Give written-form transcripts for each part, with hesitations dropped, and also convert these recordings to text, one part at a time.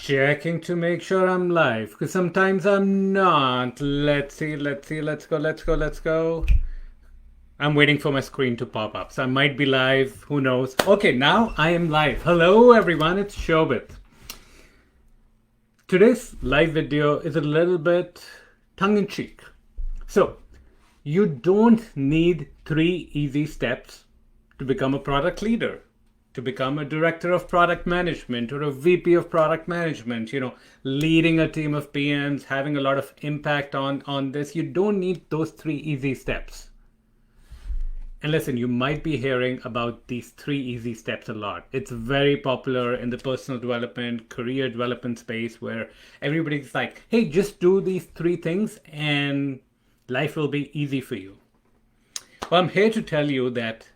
Checking to make sure I'm live, because sometimes I'm not. Let's see, let's go. I'm waiting for my screen to pop up, so I might be live, who knows. Okay, now I am live. Hello everyone, it's Shobit. Today's live video is a little bit tongue-in-cheek. So, you don't need 3 easy steps to become a product leader, to become a director of product management or a VP of product management, leading a team of PMs, having a lot of impact on this. You don't need those 3 easy steps. And listen, you might be hearing about these 3 easy steps a lot. It's very popular in the personal development, career development space where everybody's like, hey, just do these 3 things and life will be easy for you. Well, I'm here to tell you that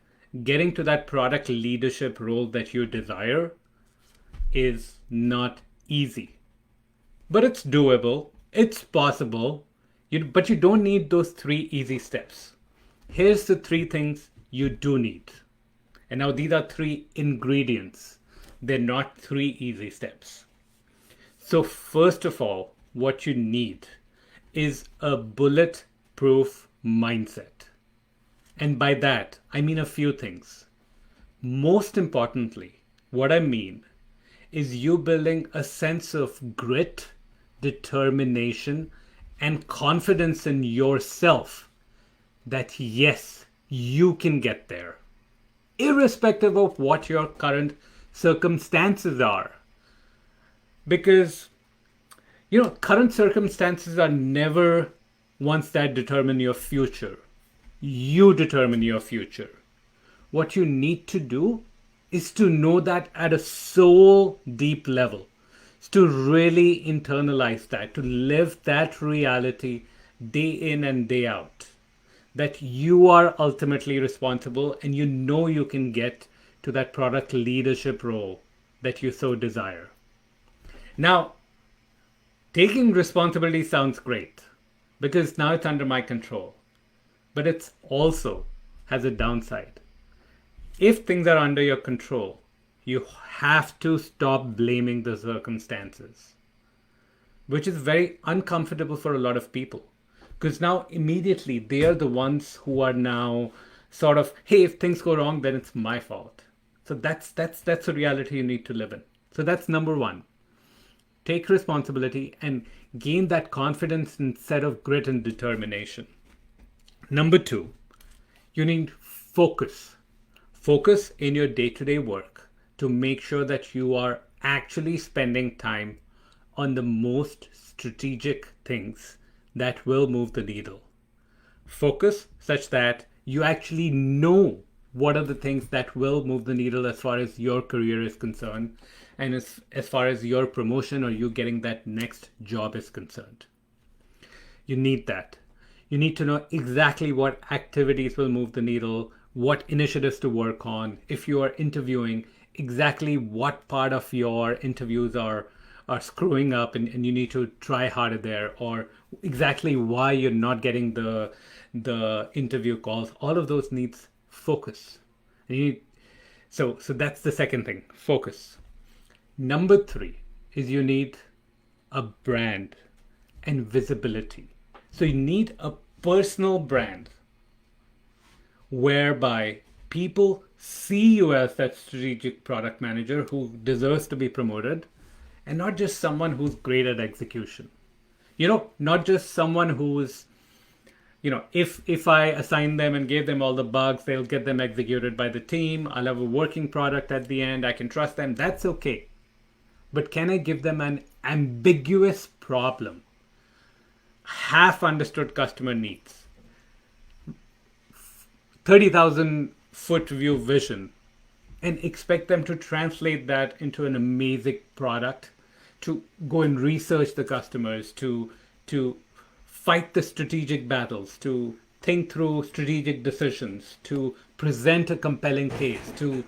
getting to that product leadership role that you desire is not easy. But it's doable, it's possible, but you don't need those 3 easy steps. Here's the 3 things you do need. And now these are 3 ingredients. They're not 3 easy steps. So first of all, what you need is a bulletproof mindset. And by that, I mean a few things. Most importantly, what I mean is you building a sense of grit, determination, and confidence in yourself that yes, you can get there, irrespective of what your current circumstances are. Because, current circumstances are never ones that determine your future. You determine your future. What you need to do is to know that at a soul deep level. It's to really internalize that, to live that reality day in and day out. That you are ultimately responsible and you can get to that product leadership role that you so desire. Now, taking responsibility sounds great because now it's under my control. But it also has a downside. If things are under your control, you have to stop blaming the circumstances, which is very uncomfortable for a lot of people. Because now immediately they are the ones who are now sort of, hey, if things go wrong, then it's my fault. So that's a reality you need to live in. So that's number 1. Take responsibility and gain that confidence instead of grit and determination. Number 2, you need focus. Focus in your day-to-day work to make sure that you are actually spending time on the most strategic things that will move the needle. Focus such that you actually know what are the things that will move the needle as far as your career is concerned and as far as your promotion or you getting that next job is concerned. You need that. You need to know exactly what activities will move the needle, what initiatives to work on. If you are interviewing, exactly what part of your interviews are screwing up and you need to try harder there, or exactly why you're not getting the interview calls. All of those needs focus. So that's the second thing, focus. Number 3 is you need a brand and visibility. So you need a personal brand whereby people see you as that strategic product manager who deserves to be promoted and not just someone who's great at execution. Not just someone who's, if I assign them and gave them all the bugs, they'll get them executed by the team. I'll have a working product at the end. I can trust them. That's okay. But can I give them an ambiguous problem? Half understood customer needs, 30,000 foot view vision, and expect them to translate that into an amazing product, to go and research the customers, to fight the strategic battles, to think through strategic decisions, to present a compelling case, to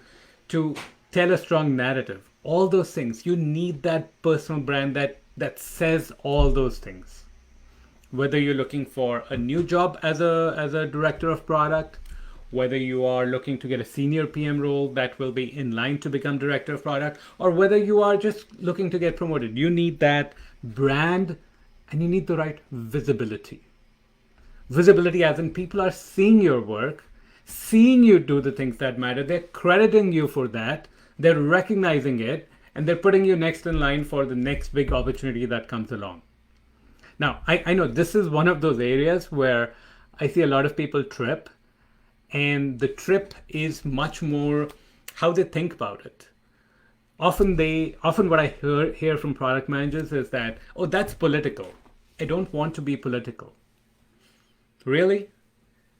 tell a strong narrative. All those things. You need that personal brand that says all those things. Whether you're looking for a new job as a director of product, whether you are looking to get a senior PM role that will be in line to become director of product, or whether you are just looking to get promoted. You need that brand and you need the right visibility. Visibility as in people are seeing your work, seeing you do the things that matter. They're crediting you for that. They're recognizing it, and they're putting you next in line for the next big opportunity that comes along. Now, I know this is one of those areas where I see a lot of people trip, and the trip is much more how they think about it. Often what I hear from product managers is that, oh, that's political. I don't want to be political. Really?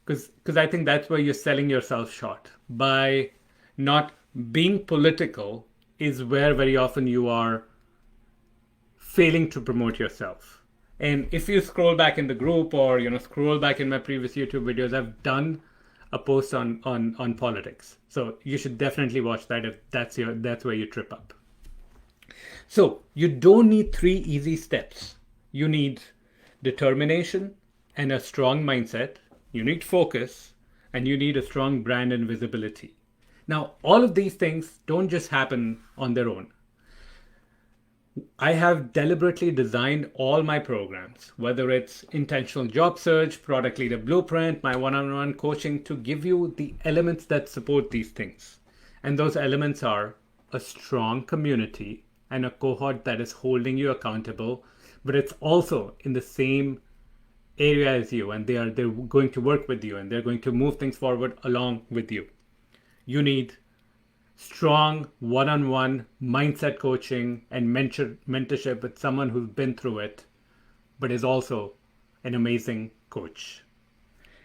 Because I think that's where you're selling yourself short. By not being political is where very often you are failing to promote yourself. And if you scroll back in the group or scroll back in my previous YouTube videos, I've done a post on politics. So you should definitely watch that if that's where you trip up. So you don't need 3 easy steps. You need determination and a strong mindset. You need focus, and you need a strong brand and visibility. Now, all of these things don't just happen on their own. I have deliberately designed all my programs, whether it's intentional job search, product leader blueprint, my one-on-one coaching, to give you the elements that support these things. And those elements are a strong community and a cohort that is holding you accountable, but it's also in the same area as you, and they're going to work with you, and they're going to move things forward along with you. You need strong one-on-one mindset coaching and mentorship with someone who's been through it, but is also an amazing coach.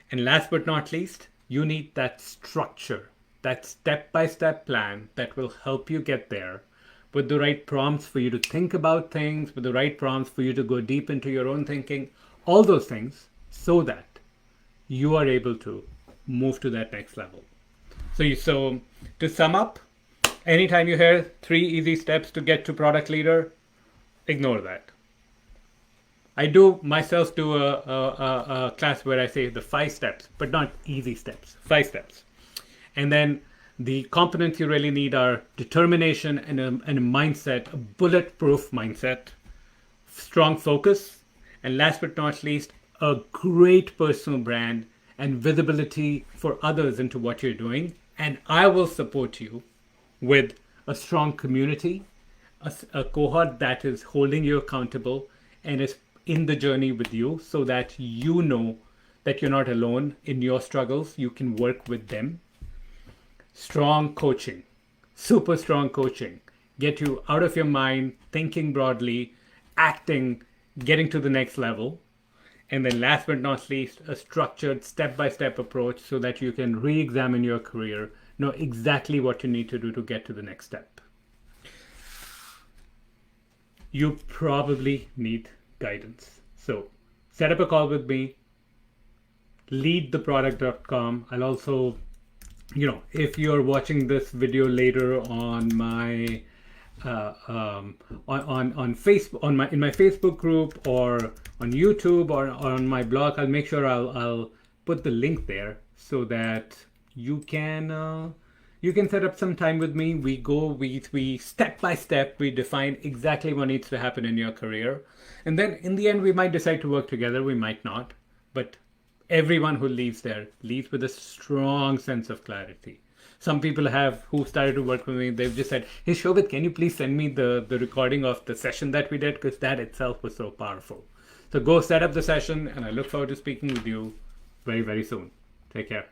And last but not least, you need that structure, that step-by-step plan that will help you get there, with the right prompts for you to think about things, with the right prompts for you to go deep into your own thinking, all those things, so that you are able to move to that next level. So to sum up, anytime you hear 3 easy steps to get to product leader, ignore that. I do myself do a class where I say the 5 steps, but not easy steps, 5 steps. And then the components you really need are determination and a mindset, a bulletproof mindset, strong focus, and last but not least, a great personal brand and visibility for others into what you're doing. And I will support you with a strong community, a cohort that is holding you accountable and is in the journey with you, so that you know that you're not alone in your struggles. You can work with them. Strong coaching, super strong coaching, get you out of your mind, thinking broadly, acting, getting to the next level. And then last but not least, a structured step-by-step approach so that you can re-examine your career, know exactly what you need to do to get to the next step. You probably need guidance. So set up a call with me, leadtheproduct.com. I'll also, if you're watching this video later on my on Facebook, in my Facebook group, or on YouTube, or on my blog, I'll make sure I'll put the link there so that you can set up some time with me. We step by step, we define exactly what needs to happen in your career, and then in the end we might decide to work together, we might not, but everyone who leaves there leaves with a strong sense of clarity. Some people who started to work with me, they've just said, hey Shobit, can you please send me the recording of the session that we did, because that itself was so powerful. So go set up the session, and I look forward to speaking with you very, very soon. Take care.